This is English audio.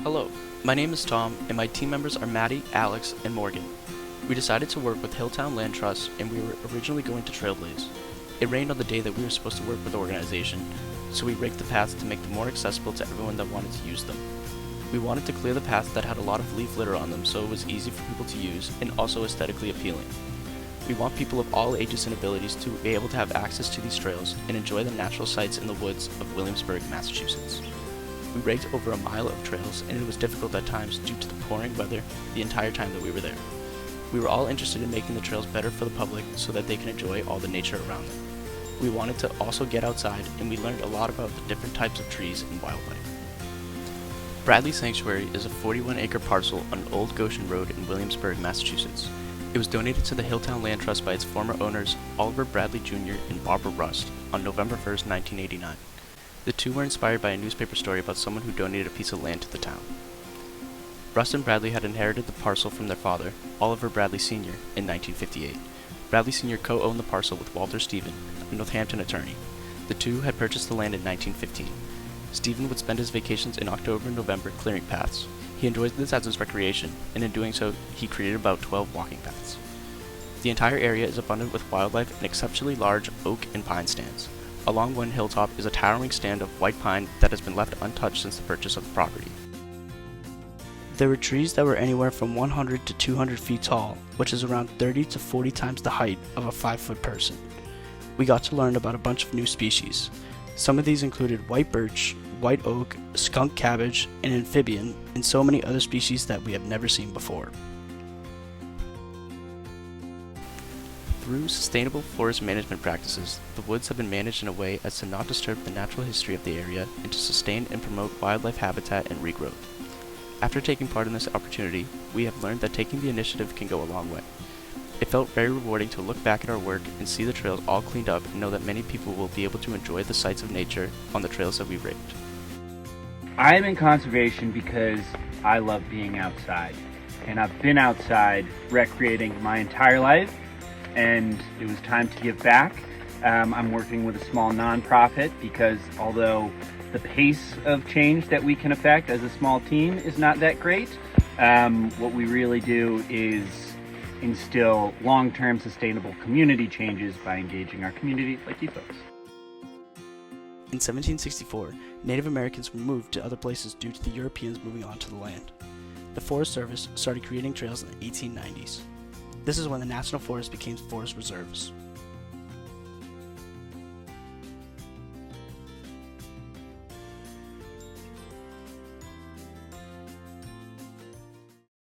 Hello, my name is Tom, and my team members are Maddie, Alex, and Morgan. We decided to work with Hilltown Land Trust, and we were originally going to Trailblaze. It rained on the day that we were supposed to work with the organization, so we raked the paths to make them more accessible to everyone that wanted to use them. We wanted to clear the paths that had a lot of leaf litter on them so it was easy for people to use and also aesthetically appealing. We want people of all ages and abilities to be able to have access to these trails and enjoy the natural sights in the woods of Williamsburg, Massachusetts. We raked over a mile of trails, and it was difficult at times due to the pouring weather the entire time that we were there. We were all interested in making the trails better for the public so that they can enjoy all the nature around them. We wanted to also get outside, and we learned a lot about the different types of trees and wildlife. Bradley Sanctuary is a 41-acre parcel on Old Goshen Road in Williamsburg, Massachusetts. It was donated to the Hilltown Land Trust by its former owners, Oliver Bradley Jr. and Barbara Rust, on November 1, 1989. The two were inspired by a newspaper story about someone who donated a piece of land to the town. Rust and Bradley had inherited the parcel from their father, Oliver Bradley Sr., in 1958. Bradley Sr. co-owned the parcel with Walter Stephen, a Northampton attorney. The two had purchased the land in 1915. Stephen would spend his vacations in October and November clearing paths. He enjoyed this as his recreation, and in doing so, he created about 12 walking paths. The entire area is abundant with wildlife and exceptionally large oak and pine stands. Along one hilltop is a towering stand of white pine that has been left untouched since the purchase of the property. There were trees that were anywhere from 100 to 200 feet tall, which is around 30 to 40 times the height of a 5-foot person. We got to learn about a bunch of new species. Some of these included white birch, white oak, skunk cabbage, and amphibian, and so many other species that we have never seen before. Through sustainable forest management practices, the woods have been managed in a way as to not disturb the natural history of the area and to sustain and promote wildlife habitat and regrowth. After taking part in this opportunity, we have learned that taking the initiative can go a long way. It felt very rewarding to look back at our work and see the trails all cleaned up and know that many people will be able to enjoy the sights of nature on the trails that we raked. I'm in conservation because I love being outside, and I've been outside recreating my entire life, and it was time to give back. I'm working with a small nonprofit because although the pace of change that we can affect as a small team is not that great, what we really do is instill long-term sustainable community changes by engaging our community like you folks. In 1764, Native Americans were moved to other places due to the Europeans moving onto the land. The Forest Service started creating trails in the 1890s. This is when the National Forest became forest reserves.